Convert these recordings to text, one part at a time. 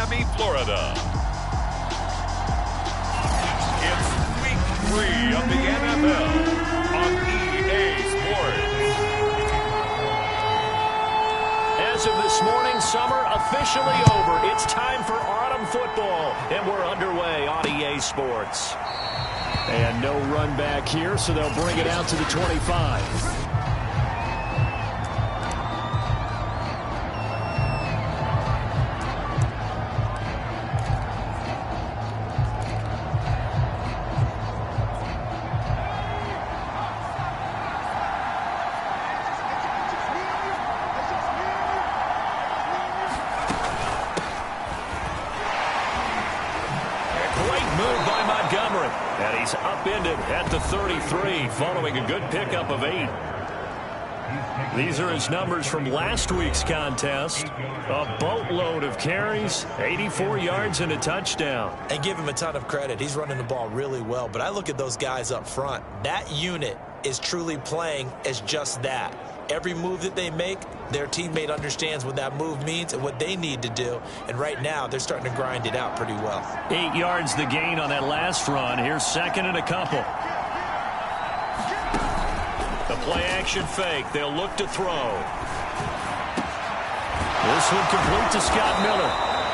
Miami, Florida. It's week 3 of the NFL on EA Sports. As of this morning, summer officially over. It's time for autumn football, and we're underway on EA Sports. And no run back here, so they'll bring it out to the 25. And he's upended at the 33 following a good pickup of 8. These are his numbers from last week's contest. A boatload of carries, 84 yards and a touchdown. And give him a ton of credit. He's running the ball really well. But I look at those guys up front. That unit is truly playing as just that. Every move that they make, their teammate understands what that move means and what they need to do. And right now, they're starting to grind it out pretty well. 8 yards the gain on that last run. Here's second and a couple. The play-action fake. They'll look to throw. This one complete to Scott Miller.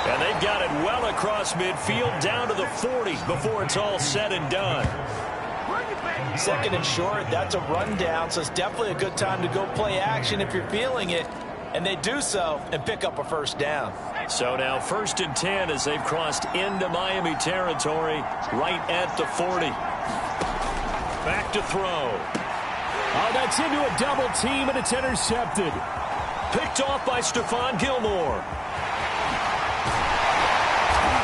And they've got it well across midfield down to the 40 before it's all said and done. Second and short, that's a rundown, so it's definitely a good time to go play action if you're feeling it. And they do so and pick up a first down. So now 1st and 10 as they've crossed into Miami territory right at the 40. Back to throw. Oh, that's into a double team, and it's intercepted. Picked off by Stephon Gilmore.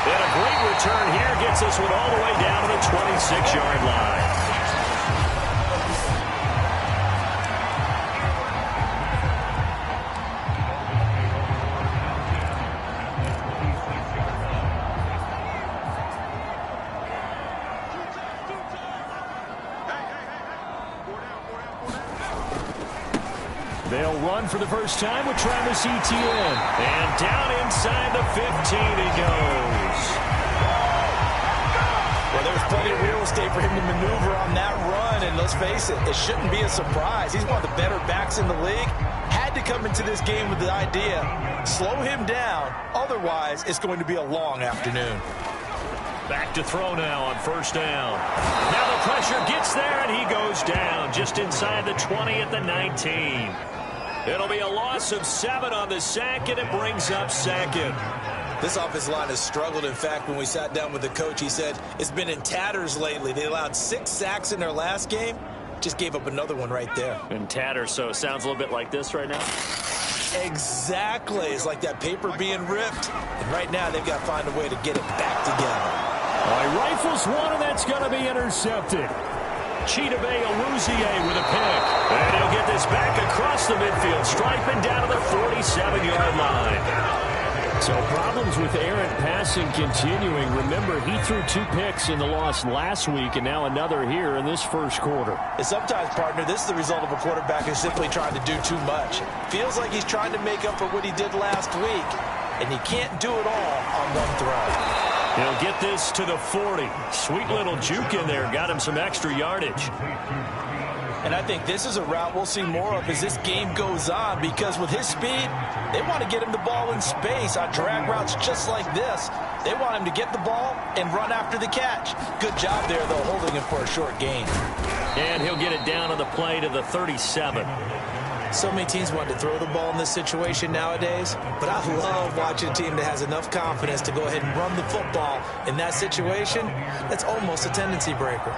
And a great return here gets this one all the way down to the 26-yard line. They'll run for the first time with Travis Etienne. And down inside the 15 he goes. Well, there's plenty of real estate for him to maneuver on that run. And let's face it, it shouldn't be a surprise. He's one of the better backs in the league. Had to come into this game with the idea, slow him down. Otherwise, it's going to be a long afternoon. Back to throw now on first down. Now the pressure gets there, and he goes down just inside the 20 at the 19. It'll be a loss of 7 on the sack, and it brings up second. This offensive line has struggled. In fact, when we sat down with the coach, he said it's been in tatters lately. They allowed 6 sacks in their last game. Just gave up another one right there. In tatters, so it sounds a little bit like this right now? Exactly. It's like that paper being ripped. And right now, they've got to find a way to get it back together. He rifles one, and that's going to be intercepted. Chidobe Awuzie with a pick. And he'll get this back across the midfield, striping down to the 47-yard line. So problems with errant passing continuing. Remember, he threw 2 picks in the loss last week, and now another here in this first quarter. And sometimes, partner, this is the result of a quarterback who's simply trying to do too much. Feels like he's trying to make up for what he did last week, and he can't do it all on one throw. He'll get this to the 40. Sweet little juke in there. Got him some extra yardage. And I think this is a route we'll see more of as this game goes on, because with his speed, they want to get him the ball in space on drag routes just like this. They want him to get the ball and run after the catch. Good job there, though, holding him for a short gain. And he'll get it down on the play to the 37. So many teams want to throw the ball in this situation nowadays, but I love watching a team that has enough confidence to go ahead and run the football in that situation. That's almost a tendency breaker.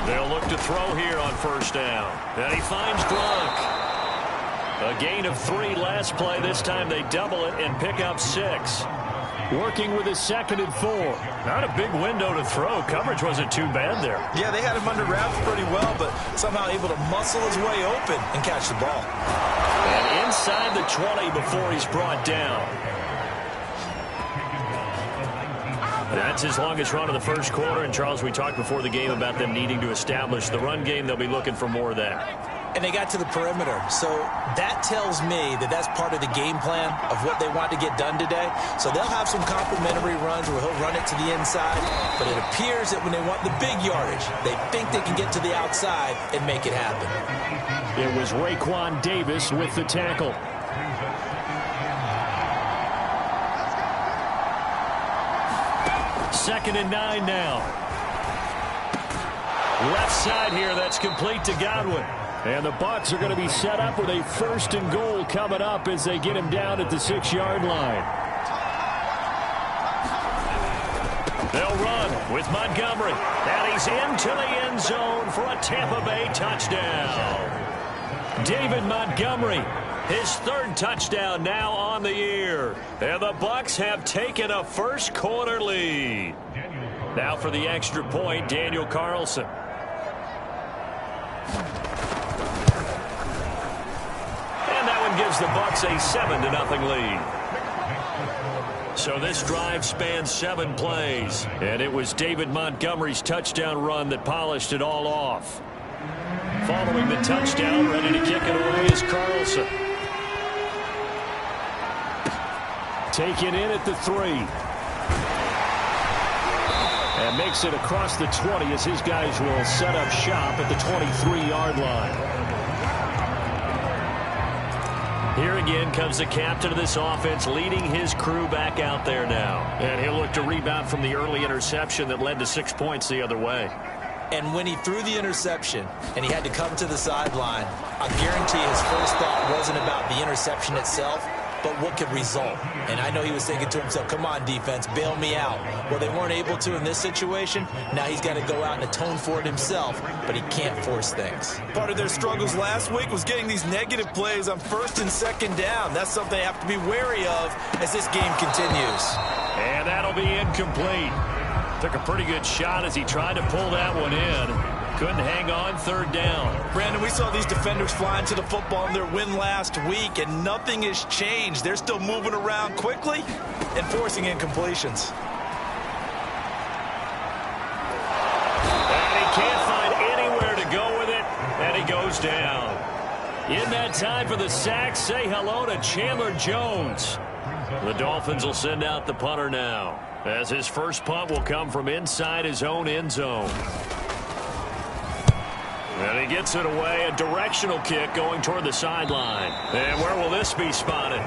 They'll look to throw here on first down. And he finds Gronk. A gain of 3 last play. This time they double it and pick up 6. Working with his 2nd and 4. Not a big window to throw. Coverage wasn't too bad there. Yeah, they had him under wraps pretty well, but somehow able to muscle his way open and catch the ball. And inside the 20 before he's brought down. That's his longest run of the first quarter. And, Charles, we talked before the game about them needing to establish the run game. They'll be looking for more of that. And they got to the perimeter. So that tells me that that's part of the game plan of what they want to get done today. So they'll have some complimentary runs where he'll run it to the inside. But it appears that when they want the big yardage, they think they can get to the outside and make it happen. It was Raekwon Davis with the tackle. Second and 9 now. Left side here, that's complete to Godwin. And the Bucs are going to be set up with a 1st and goal coming up as they get him down at the 6-yard line. They'll run with Montgomery. And he's into the end zone for a Tampa Bay touchdown. David Montgomery, his 3rd touchdown now on the year. And the Bucs have taken a first-quarter lead. Now for the extra point, Daniel Carlson. Gives the Bucs a 7-0 lead. So this drive spans 7 plays, and it was David Montgomery's touchdown run that polished it all off. Following the touchdown, ready to kick it away is Carlson. Taken in at the 3. And makes it across the 20 as his guys will set up shop at the 23-yard line. Here again comes the captain of this offense, leading his crew back out there now. And he'll look to rebound from the early interception that led to 6 points the other way. And when he threw the interception and he had to come to the sideline, I guarantee his first thought wasn't about the interception itself, but what could result. And I know he was thinking to himself, come on, defense, bail me out. Well, they weren't able to in this situation. Now he's got to go out and atone for it himself, but he can't force things. Part of their struggles last week was getting these negative plays on 1st and 2nd down. That's something they have to be wary of as this game continues. And that'll be incomplete. Took a pretty good shot as he tried to pull that one in. Couldn't hang on 3rd down. Brandon, we saw these defenders flying to the football in their win last week, and nothing has changed. They're still moving around quickly and forcing incompletions. And he can't find anywhere to go with it, and he goes down. In that time for the sack, say hello to Chandler Jones. The Dolphins will send out the punter now, as his first punt will come from inside his own end zone. And he gets it away, a directional kick going toward the sideline. And where will this be spotted?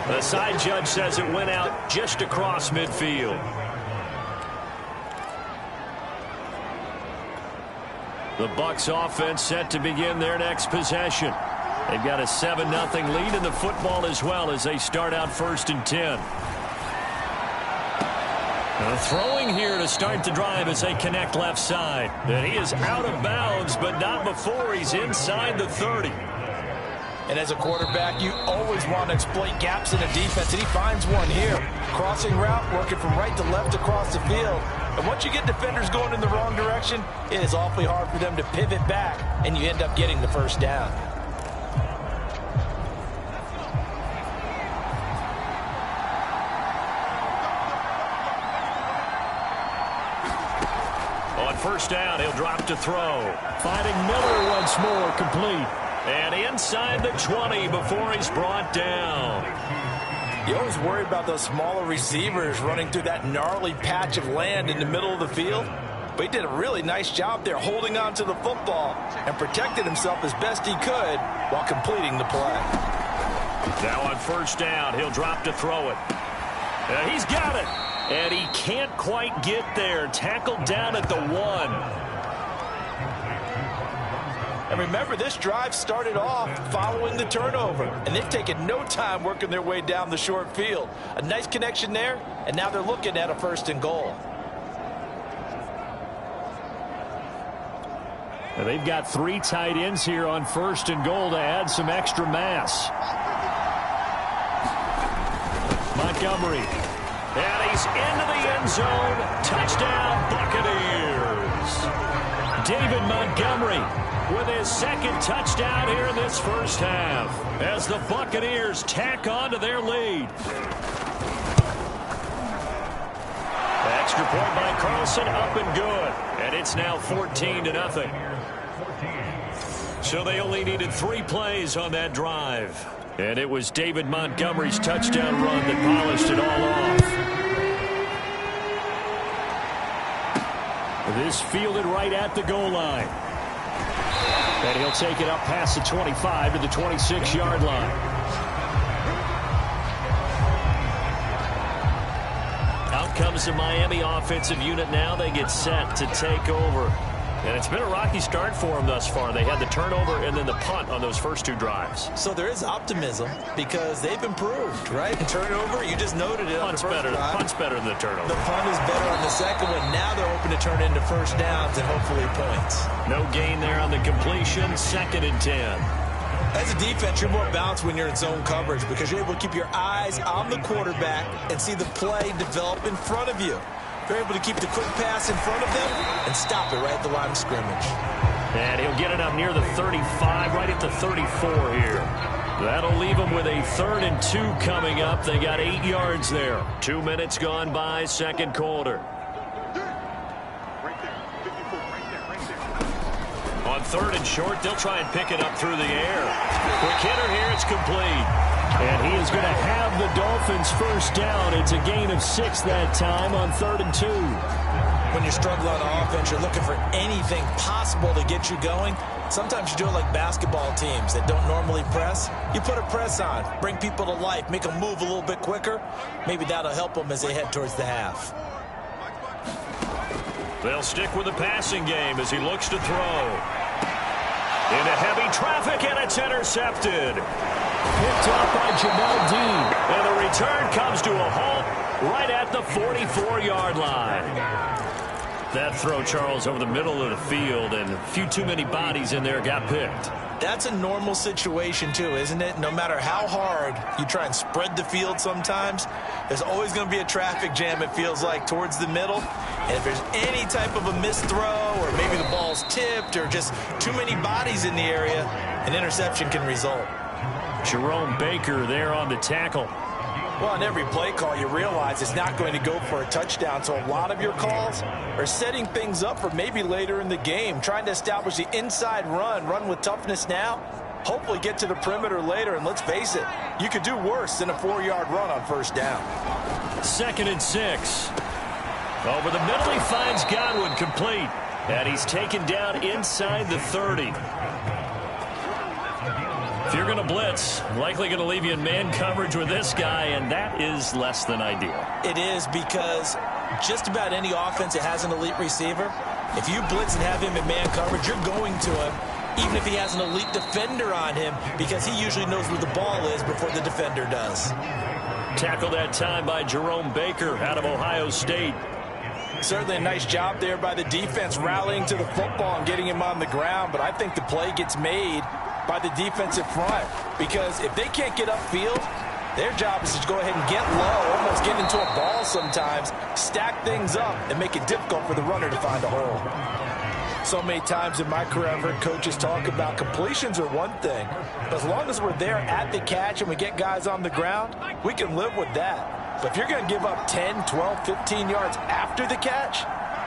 The side judge says it went out just across midfield. The Bucs offense set to begin their next possession. They've got a 7-0 lead in the football as well as they start out 1st and 10. Throwing here to start the drive as they connect left side. And he is out of bounds, but not before he's inside the 30. And as a quarterback, you always want to exploit gaps in a defense, and he finds one here. Crossing route, working from right to left across the field. And once you get defenders going in the wrong direction, it is awfully hard for them to pivot back, and you end up getting the 1st down. On 1st down, he'll drop to throw. Finding Miller once more, complete. And inside the 20 before he's brought down. You always worry about those smaller receivers running through that gnarly patch of land in the middle of the field. But he did a really nice job there holding on to the football and protected himself as best he could while completing the play. Now on 1st down, he'll drop to throw it. He's got it. And he can't quite get there. Tackled down at the 1. And remember, this drive started off following the turnover, and they've taken no time working their way down the short field. A nice connection there, and now they're looking at a 1st and goal. And they've got 3 tight ends here on 1st and goal to add some extra mass. Montgomery. And he's into the end zone. Touchdown, Buccaneers. David Montgomery with his 2nd touchdown here in this 1st half as the Buccaneers tack on to their lead. Extra point by Carlson, up and good. And it's now 14-0. So they only needed 3 plays on that drive. And it was David Montgomery's touchdown run that polished it all off. This fielded right at the goal line. And he'll take it up past the 25 to the 26-yard line. Out comes the Miami offensive unit now. They get set to take over. And it's been a rocky start for them thus far. They had the turnover and then the punt on those first 2 drives. So there is optimism because they've improved, right? And turnover, you just noted it. Punt's better than the turnover. The punt is better on the second one. Now they're hoping to turn it into first downs and hopefully points. No gain there on the completion. 2nd and 10. As a defense, you're more balanced when you're in zone coverage because you're able to keep your eyes on the quarterback and see the play develop in front of you. They're able to keep the quick pass in front of them and stop it right at the line of scrimmage. And he'll get it up near the 35, right at the 34 here. That'll leave them with a 3rd and 2 coming up. They got 8 yards there. 2 minutes gone by, second quarter. On 3rd and short, they'll try and pick it up through the air. Quick hitter here, it's complete. And he is going to have the Dolphins first down. It's a gain of 6 that time on 3rd and 2. When you're struggling on offense, you're looking for anything possible to get you going. Sometimes you do it like basketball teams that don't normally press. You put a press on, bring people to life, make them move a little bit quicker. Maybe that'll help them as they head towards the half. They'll stick with the passing game as he looks to throw. Into heavy traffic, and it's intercepted. Picked up by Jamel Dean. And the return comes to a halt right at the 44-yard line. That throw, Charles, over the middle of the field, and a few too many bodies in there got picked. That's a normal situation, too, isn't it? No matter how hard you try and spread the field sometimes, there's always going to be a traffic jam, it feels like, towards the middle. And if there's any type of a missed throw or maybe the ball's tipped or just too many bodies in the area, an interception can result. Jerome Baker there on the tackle. Well, on every play call, you realize it's not going to go for a touchdown. So a lot of your calls are setting things up for maybe later in the game, trying to establish the inside run with toughness now, hopefully get to the perimeter later. And let's face it, you could do worse than a 4-yard run on first down. 2nd and 6. Over the middle, he finds Godwin complete. And he's taken down inside the 30. If you're going to blitz, likely going to leave you in man coverage with this guy, and that is less than ideal. It is because just about any offense that has an elite receiver, if you blitz and have him in man coverage, you're going to him, even if he has an elite defender on him, because he usually knows where the ball is before the defender does. Tackled that time by Jerome Baker out of Ohio State. Certainly a nice job there by the defense rallying to the football and getting him on the ground, but I think the play gets made by the defensive front, because if they can't get upfield, their job is to go ahead and get low, almost get into a ball sometimes, stack things up, and make it difficult for the runner to find a hole. So many times in my career, I've heard coaches talk about completions are one thing, but as long as we're there at the catch and we get guys on the ground, we can live with that. But if you're going to give up 10, 12, 15 yards after the catch,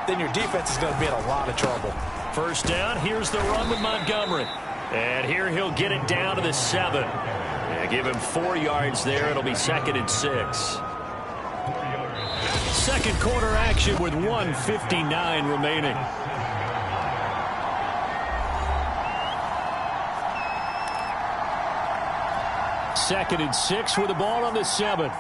then your defense is going to be in a lot of trouble. First down, here's the run with Montgomery. And here he'll get it down to the 7. Yeah, give him 4 yards there. It'll be 2nd and 6. Second quarter action with 1:59 remaining. Second and 6 with the ball on the 7.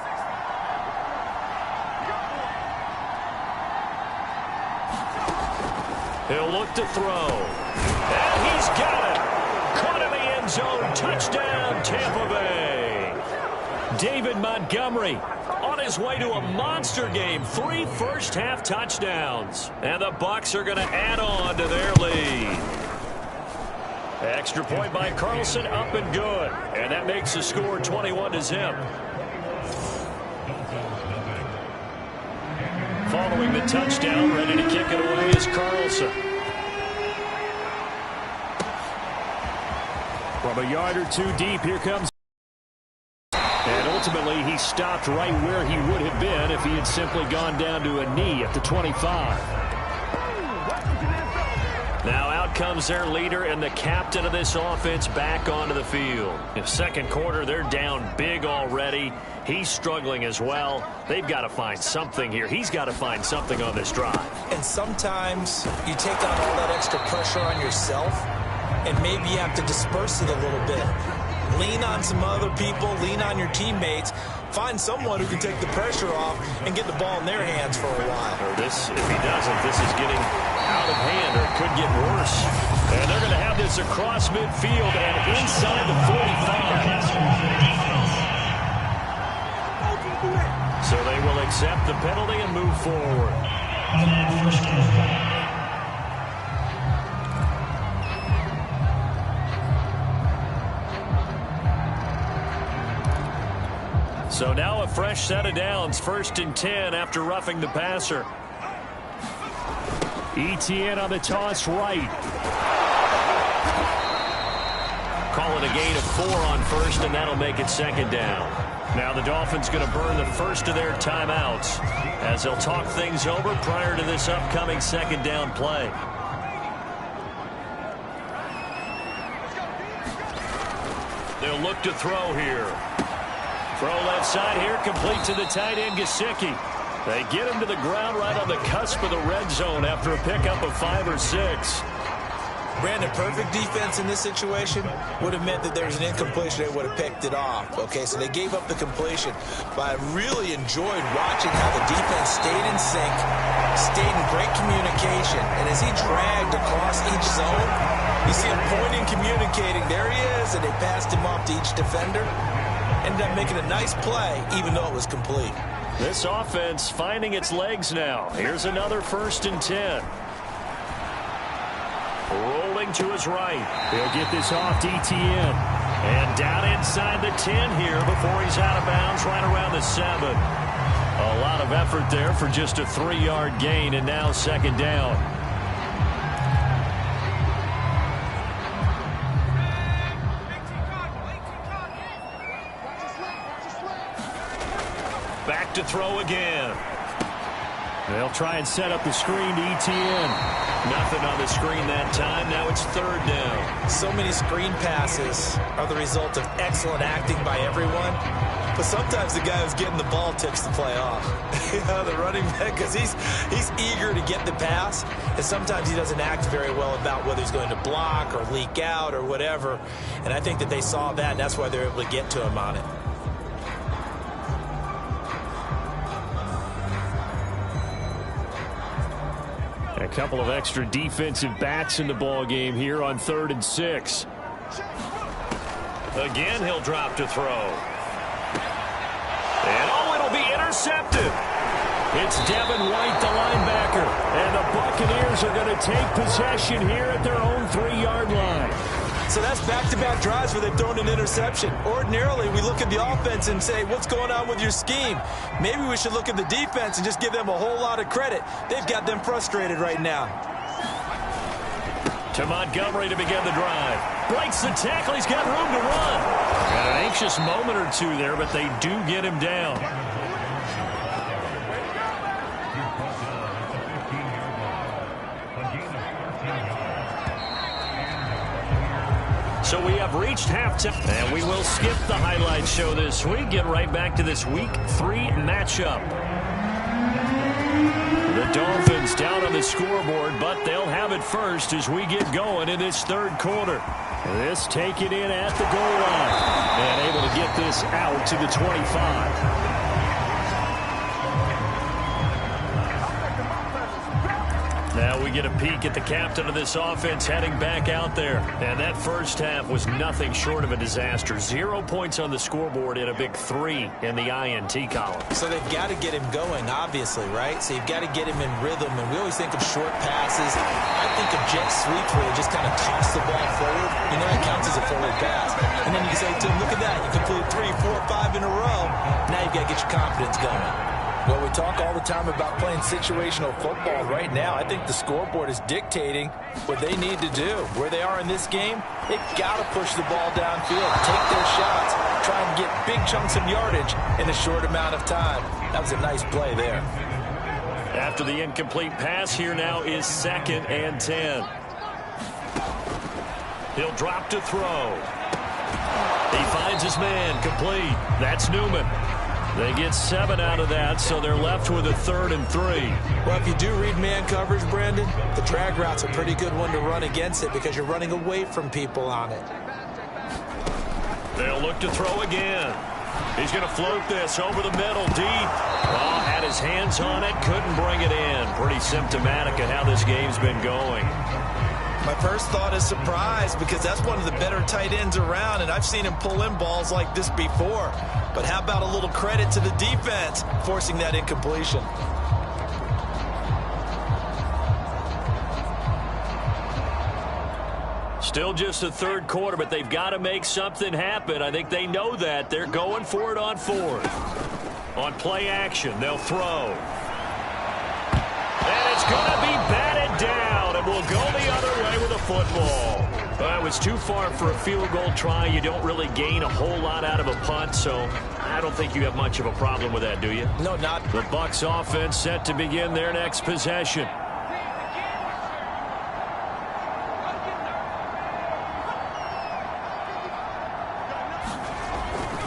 He'll look to throw. And he's got it. Caught in the end zone. Touchdown, Tampa Bay. David Montgomery on his way to a monster game. 3 first-half touchdowns. And the Bucs are going to add on to their lead. Extra point by Carlson, up and good. And that makes the score 21-0. Following the touchdown, ready to kick it away is Carlson. From a yard or two deep, here comes. And ultimately, he stopped right where he would have been if he had simply gone down to a knee at the 25. Now out comes their leader and the captain of this offense back onto the field. In second quarter, they're down big already. He's struggling as well. They've got to find something here. He's got to find something on this drive. And sometimes you take on all that extra pressure on yourself, and maybe you have to disperse it a little bit. Lean on some other people, lean on your teammates. Find someone who can take the pressure off and get the ball in their hands for a while. Or this, if he doesn't, this is getting out of hand, or it could get worse. And they're going to have this across midfield and inside the 45. So they will accept the penalty and move forward. So now a fresh set of downs, 1st and 10 after roughing the passer. ETN on the toss right. Call it a gain of 4 on 1st, and that'll make it 2nd down. Now the Dolphins going to burn the first of their timeouts as they'll talk things over prior to this upcoming 2nd down play. They'll look to throw here. Throw left side here, complete to the tight end, Gesicki. They get him to the ground right on the cusp of the red zone after a pickup of 5 or 6. Brandon, perfect defense in this situation would have meant that there was an incompletion. They would have picked it off. Okay, so they gave up the completion. But I really enjoyed watching how the defense stayed in sync, stayed in great communication. And as he dragged across each zone, you see him pointing, communicating. There he is, and they passed him off to each defender. Ended up making a nice play, even though it was complete. This offense finding its legs now. Here's another 1st and 10. Rolling to his right. He'll get this off to ETN. And down inside the 10 here before he's out of bounds right around the 7. A lot of effort there for just a 3-yard gain, and now 2nd down. Back to throw again. They'll try and set up the screen to ETN. Nothing on the screen that time. Now it's 3rd down. So many screen passes are the result of excellent acting by everyone. But sometimes the guy who's getting the ball takes the play off. The running back, because he's eager to get the pass. And sometimes he doesn't act very well about whether he's going to block or leak out or whatever. And I think that they saw that, and that's why they're able to get to him on it. A couple of extra defensive backs in the ball game here on 3rd and 6. Again, he'll drop to throw. And it'll be intercepted. It's Devin White, the linebacker. And the Buccaneers are going to take possession here at their own 3-yard line. So that's back-to-back drives where they've thrown an interception. Ordinarily, we look at the offense and say, what's going on with your scheme? Maybe we should look at the defense and just give them a whole lot of credit. They've got them frustrated right now. To Montgomery to begin the drive. Breaks the tackle. He's got room to run. Got an anxious moment or two there, but they do get him down. So we have reached halftime, and we will skip the highlight show this week. Get right back to this Week 3 matchup. The Dolphins down on the scoreboard, but they'll have it first as we get going in this 3rd quarter. This taken in at the goal line, and able to get this out to the 25. Now we get a peek at the captain of this offense heading back out there. And that first half was nothing short of a disaster. 0 points on the scoreboard and a big 3 in the INT column. So they've got to get him going, obviously, right? So you've got to get him in rhythm. And we always think of short passes. I think of jet sweeps where they just kind of toss the ball forward. You know, that counts as a forward pass. And then you can say to him, look at that. You complete 3, 4, 5 in a row. Now you've got to get your confidence going. Well, we talk all the time about playing situational football. Right now, I think the scoreboard is dictating what they need to do. Where they are in this game, they've got to push the ball downfield, take their shots, try and get big chunks of yardage in a short amount of time. That was a nice play there. After the incomplete pass, here now is 2nd and 10. He'll drop to throw. He finds his man, complete. That's Newman. They get 7 out of that, so they're left with a 3rd and 3. Well, if you do read man coverage, Brandon, the drag route's a pretty good one to run against it because you're running away from people on it. They'll look to throw again. He's going to float this over the middle, deep. Oh, had his hands on it, couldn't bring it in. Pretty symptomatic of how this game's been going. My first thought is surprise because that's one of the better tight ends around, and I've seen him pull in balls like this before. But how about a little credit to the defense forcing that incompletion? Still just the 3rd quarter, but they've got to make something happen. I think they know that. They're going for it on 4th. On play action, they'll throw. And it's going to be batted down, and we'll go the other way with the football. It was too far for a field goal try. You don't really gain a whole lot out of a punt, so I don't think you have much of a problem with that, do you? No, not. The Bucs offense set to begin their next possession.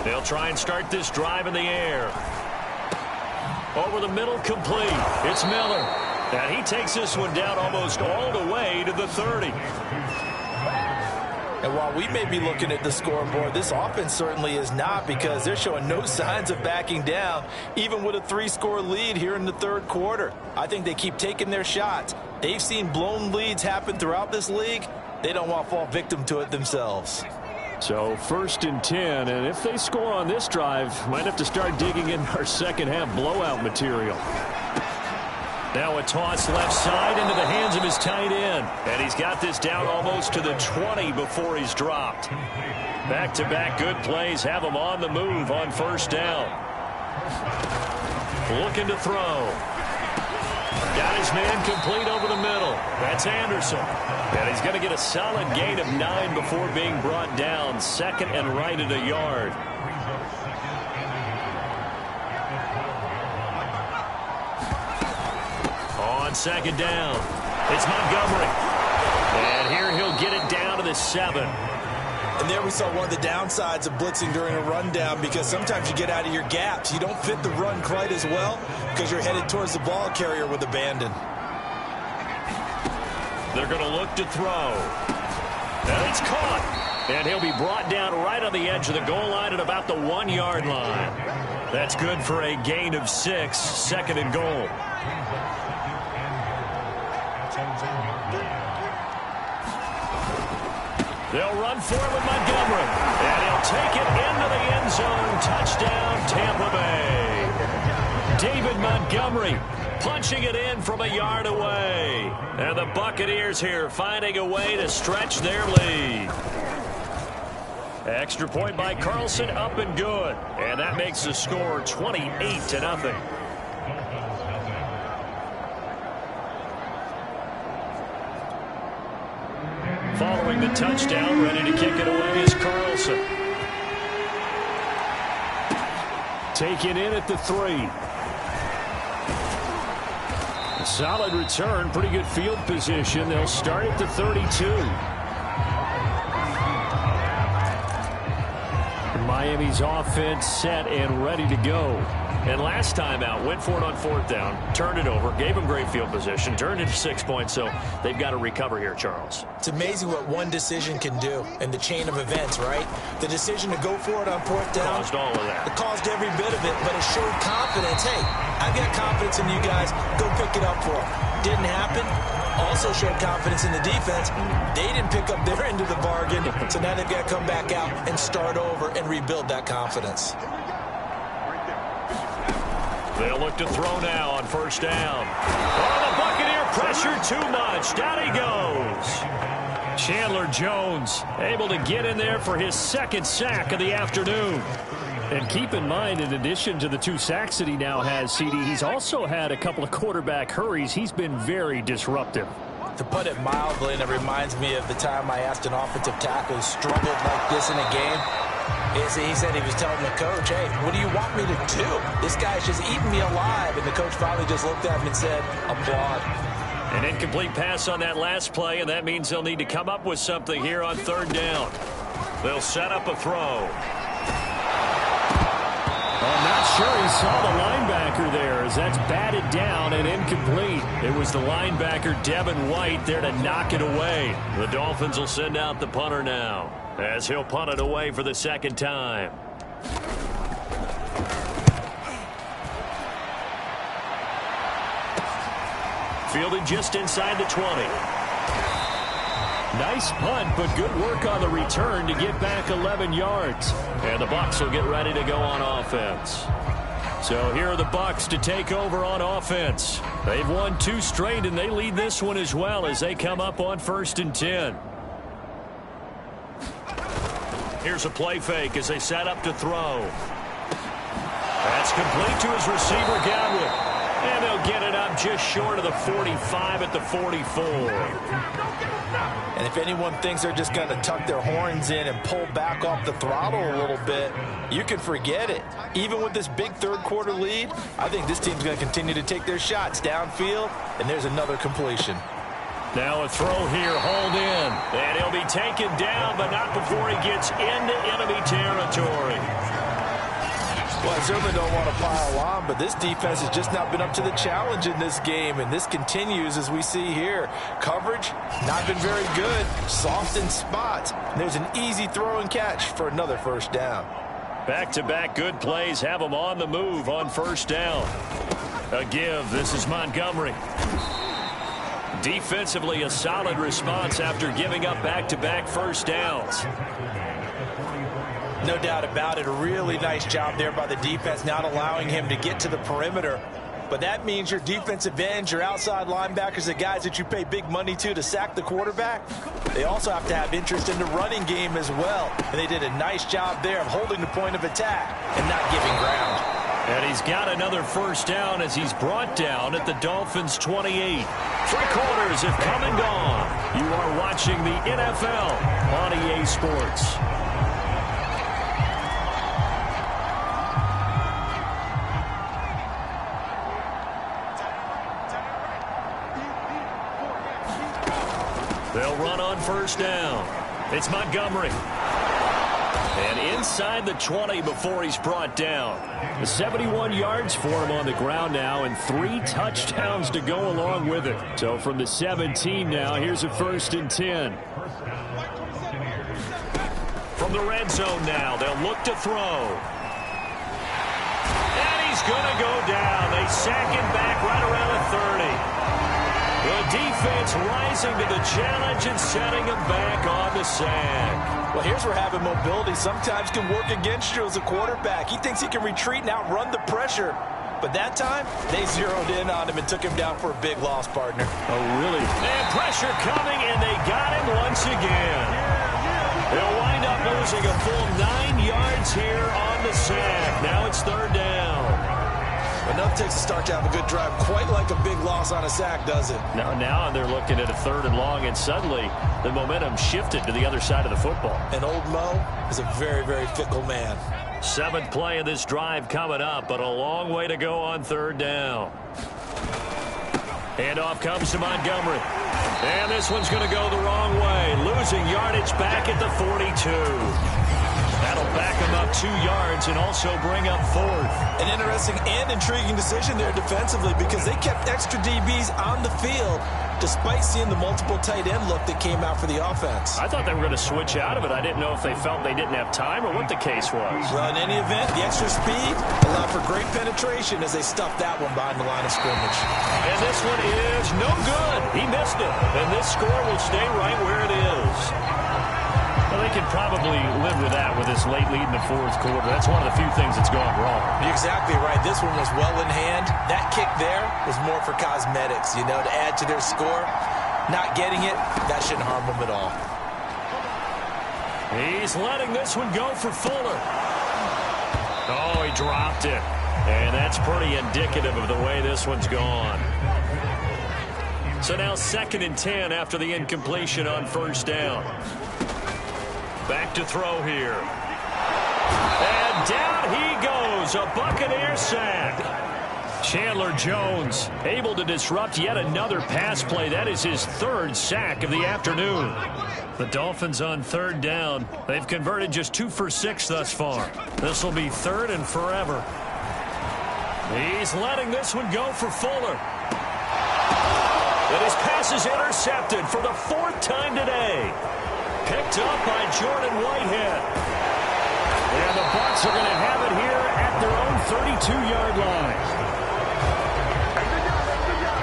They'll try and start this drive in the air. Over the middle, complete. It's Miller. And he takes this one down almost all the way to the 30. And while we may be looking at the scoreboard, this offense certainly is not because they're showing no signs of backing down, even with a 3-score lead here in the 3rd quarter. I think they keep taking their shots. They've seen blown leads happen throughout this league. They don't want to fall victim to it themselves. So 1st and 10, and if they score on this drive, might have to start digging in our second-half blowout material. Now a toss left side into the hands of his tight end. And he's got this down almost to the 20 before he's dropped. Back-to-back good plays have him on the move on 1st down. Looking to throw. Got his man complete over the middle. That's Anderson. And he's going to get a solid gain of 9 before being brought down. 2nd and right at a yard. On 2nd down, it's Montgomery. And here he'll get it down to the 7. And there we saw one of the downsides of blitzing during a rundown because sometimes you get out of your gaps. You don't fit the run quite as well because you're headed towards the ball carrier with abandon. They're going to look to throw. And it's caught. And he'll be brought down right on the edge of the goal line at about the 1-yard line. That's good for a gain of 6, 2nd and goal. They'll run for it with Montgomery. And he'll take it into the end zone. Touchdown, Tampa Bay. David Montgomery punching it in from a yard away. And the Buccaneers here finding a way to stretch their lead. Extra point by Carlson, up and good. And that makes the score 28-0. Following the touchdown, ready to kick it away is Carlson. Taken in at the 3. A solid return, pretty good field position. They'll start at the 32. Miami's offense set and ready to go. And last time out, went for it on 4th down, turned it over, gave them great field position, turned it 6 points, so they've got to recover here, Charles. It's amazing what one decision can do in the chain of events, right? The decision to go for it on 4th down. Caused all of that. It caused every bit of it, but it showed confidence. Hey, I've got confidence in you guys. Go pick it up for them. Didn't happen. Also showed confidence in the defense. They didn't pick up their end of the bargain, so now they've got to come back out and start over and rebuild that confidence. They'll look to throw now on 1st down. Oh, the Buccaneer pressure too much. Down he goes. Chandler Jones able to get in there for his 2nd sack of the afternoon. And keep in mind, in addition to the 2 sacks that he now has, CD, he's also had a couple of quarterback hurries. He's been very disruptive. To put it mildly, and it reminds me of the time I asked an offensive tackle who struggled like this in a game. He said he was telling the coach, hey, what do you want me to do? This guy's just eating me alive. And the coach finally just looked at him and said, applaud. An incomplete pass on that last play, and that means they'll need to come up with something here on third down. They'll set up a throw. I'm not sure he saw the linebacker there, as that's batted down and incomplete. It was the linebacker, Devin White, there to knock it away. The Dolphins will send out the punter now, as he'll punt it away for the second time. Fielded just inside the 20. Nice punt, but good work on the return to get back 11 yards. And the Bucs will get ready to go on offense. So here are the Bucs to take over on offense. They've won 2 straight, and they lead this one as well as they come up on 1st and 10. Here's a play fake as they set up to throw. That's complete to his receiver, Godwin. And they'll get it up just short of the 45 at the 44. And if anyone thinks they're just going to tuck their horns in and pull back off the throttle a little bit, you can forget it. Even with this big third-quarter lead, I think this team's going to continue to take their shots downfield, and there's another completion. Now a throw here, hauled in. And he'll be taken down, but not before he gets into enemy territory. Well, I certainly don't want to pile on, but this defense has just not been up to the challenge in this game, and this continues as we see here. Coverage, not been very good. Soft in spots. And there's an easy throw and catch for another first down. Back-to-back good plays have them on the move on first down. A give. This is Montgomery. Defensively, a solid response after giving up back-to-back first downs. No doubt about it. A really nice job there by the defense, not allowing him to get to the perimeter. But that means your defensive ends, your outside linebackers, the guys that you pay big money to sack the quarterback, they also have to have interest in the running game as well. And they did a nice job there of holding the point of attack and not giving ground. And he's got another first down as he's brought down at the Dolphins' 28. 3 quarters have come and gone. You are watching the NFL on EA Sports. They'll run on first down. It's Montgomery. And inside the 20 before he's brought down. 71 yards for him on the ground now and 3 touchdowns to go along with it. So from the 17 now, here's a 1st and 10. From the red zone now, they'll look to throw. And he's going to go down. They sack him back right around the 30. The defense rising to the challenge and setting him back on the sack. Well, here's where having mobility sometimes can work against you as a quarterback. He thinks he can retreat and outrun the pressure. But that time, they zeroed in on him and took him down for a big loss, partner. Oh, really? And pressure coming, and they got him once again. They'll wind up losing a full 9 yards here on the sack. Now it's third down. Enough takes to start to have a good drive. Quite like a big loss on a sack, does it? Now they're looking at a 3rd and long, and suddenly the momentum shifted to the other side of the football. And old Mo is a very, very fickle man. 7th play of this drive coming up, but a long way to go on third down. Handoff comes to Montgomery. And this one's going to go the wrong way. Losing yardage back at the 42. That'll back him up 2 yards and also bring up 4th. An interesting and intriguing decision there defensively because they kept extra DBs on the field despite seeing the multiple tight end look that came out for the offense. I thought they were going to switch out of it. I didn't know if they felt they didn't have time or what the case was. Well, in any event, the extra speed allowed for great penetration as they stuffed that one behind the line of scrimmage. And this one is no good. He missed it. And this score will stay right where it is. Well, they could probably live with that with this late lead in the 4th quarter. That's one of the few things that's gone wrong. You're exactly right. This one was well in hand. That kick there was more for cosmetics, to add to their score. Not getting it, that shouldn't harm them at all. He's letting this one go for Fuller. Oh, he dropped it. And that's pretty indicative of the way this one's gone. So now 2nd and 10 after the incompletion on first down. Back to throw here. And down he goes. A Buccaneer sack. Chandler Jones able to disrupt yet another pass play. That is his third sack of the afternoon. The Dolphins on third down. They've converted just 2 for 6 thus far. This will be third and forever. He's letting this one go for Fuller. And his pass is intercepted for the 4th time today. Picked up by Jordan Whitehead. And the Bucs are going to have it here at their own 32-yard line.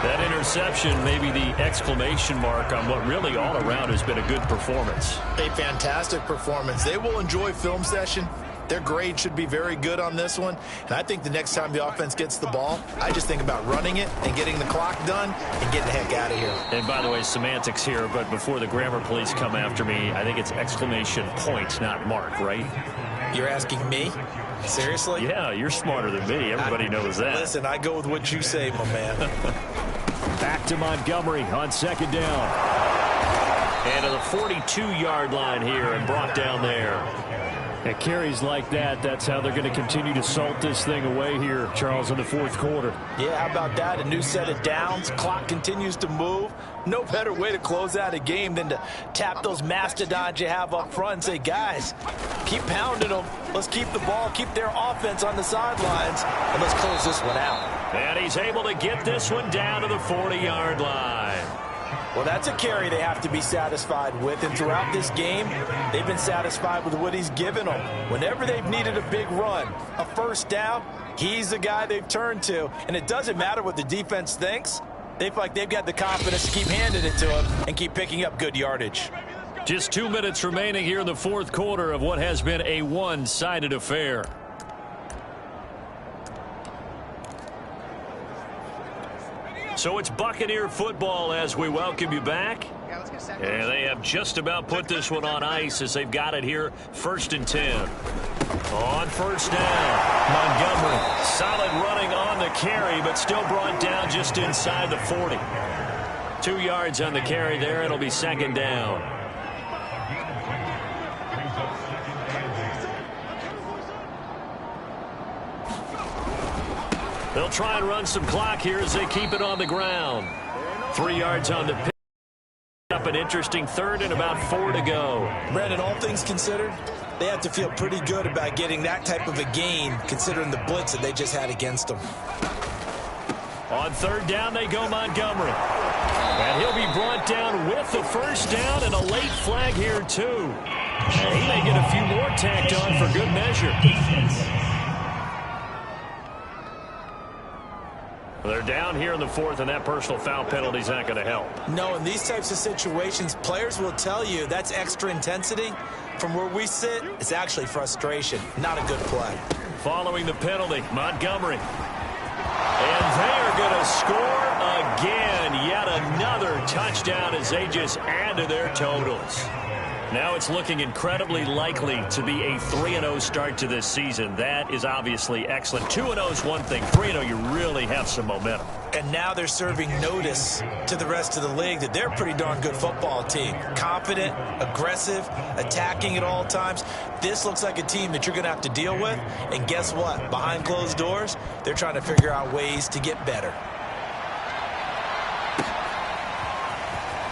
That interception may be the exclamation mark on what really all around has been a good performance. A fantastic performance. They will enjoy film session. Their grade should be very good on this one. And I think the next time the offense gets the ball, I just think about running it and getting the clock done and getting the heck out of here. And by the way, semantics here, but before the grammar police come after me, I think it's exclamation point, not mark, right? You're asking me? Seriously? Yeah, you're smarter than me. Everybody knows that. Listen, I go with what you say, my man. Back to Montgomery on second down. And to the 42-yard line here and brought down there. At carries like that, that's how they're going to continue to salt this thing away here, Charles, in the 4th quarter. Yeah, how about that? A new set of downs. Clock continues to move. No better way to close out a game than to tap those mastodons you have up front and say, guys, keep pounding them. Let's keep the ball, keep their offense on the sidelines, and let's close this one out. And he's able to get this one down to the 40-yard line. Well, that's a carry they have to be satisfied with, and throughout this game, they've been satisfied with what he's given them. Whenever they've needed a big run, a first down, he's the guy they've turned to, and it doesn't matter what the defense thinks. They feel like they've got the confidence to keep handing it to him and keep picking up good yardage. Just 2 minutes remaining here in the 4th quarter of what has been a one-sided affair. So it's Buccaneer football as we welcome you back. And they have just about put this one on ice as they've got it here 1st and 10. On first down, Montgomery. Solid running on the carry, but still brought down just inside the 40. 2 yards on the carry there. It'll be second down. They'll try and run some clock here as they keep it on the ground. 3 yards on the pick. Up an interesting 3rd and about 4 to go. Brandon, all things considered, they have to feel pretty good about getting that type of a gain considering the blitz that they just had against them. On 3rd down they go Montgomery. And he'll be brought down with the first down and a late flag here too. And he may get a few more tacked on for good measure. They're down here in the 4th, and that personal foul penalty is not going to help. No, in these types of situations, players will tell you that's extra intensity. From where we sit, it's actually frustration, not a good play. Following the penalty, Montgomery. And they are going to score again. Yet another touchdown as they just add to their totals. Now it's looking incredibly likely to be a 3-0 start to this season. That is obviously excellent. 2-0 is one thing. 3-0, you really have some momentum. And now they're serving notice to the rest of the league that they're a pretty darn good football team. Confident, aggressive, attacking at all times. This looks like a team that you're going to have to deal with. And guess what? Behind closed doors, they're trying to figure out ways to get better.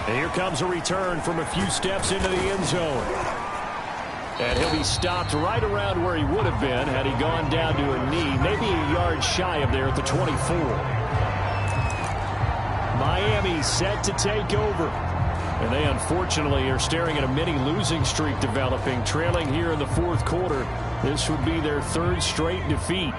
And here comes a return from a few steps into the end zone. And he'll be stopped right around where he would have been had he gone down to a knee, maybe a yard shy of there at the 24. Miami set to take over. And they unfortunately are staring at a mini losing streak developing, trailing here in the 4th quarter. This would be their 3rd straight defeat.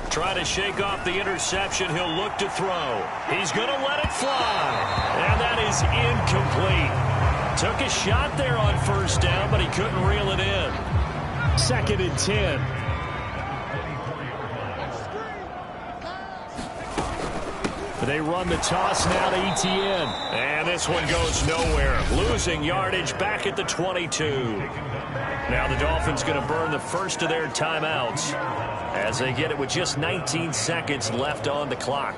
Try to shake off the interception. He'll look to throw. He's going to let it fly. And that is incomplete. Took a shot there on first down, but he couldn't reel it in. 2nd and 10. They run the toss now to Etienne. And this one goes nowhere. Losing yardage back at the 22. Now the Dolphins going to burn the first of their timeouts as they get it with just 19 seconds left on the clock.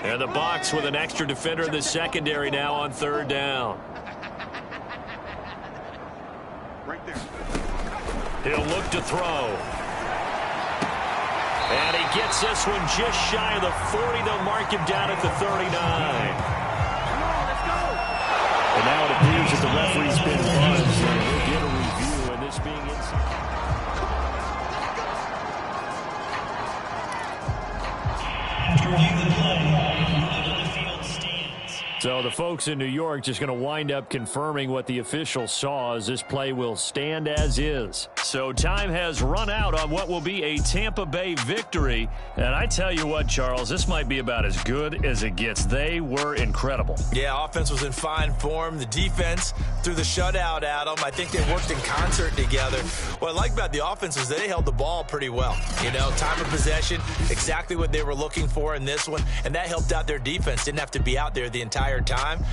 And the Bucs with an extra defender in the secondary now on 3rd down. He'll look to throw. And he gets this one just shy of the 40. They'll mark him down at the 39. And now it appears that the referee's been buzzed, and we'll get a review, and this being inside. So the folks in New York just going to wind up confirming what the official saw, as this play will stand as is. So time has run out on what will be a Tampa Bay victory. And I tell you what, Charles, this might be about as good as it gets. They were incredible. Yeah, offense was in fine form. The defense threw the shutout at them. I think they worked in concert together. What I like about the offense is they held the ball pretty well. You know, time of possession, exactly what they were looking for in this one. And that helped out their defense. Didn't have to be out there the entire time.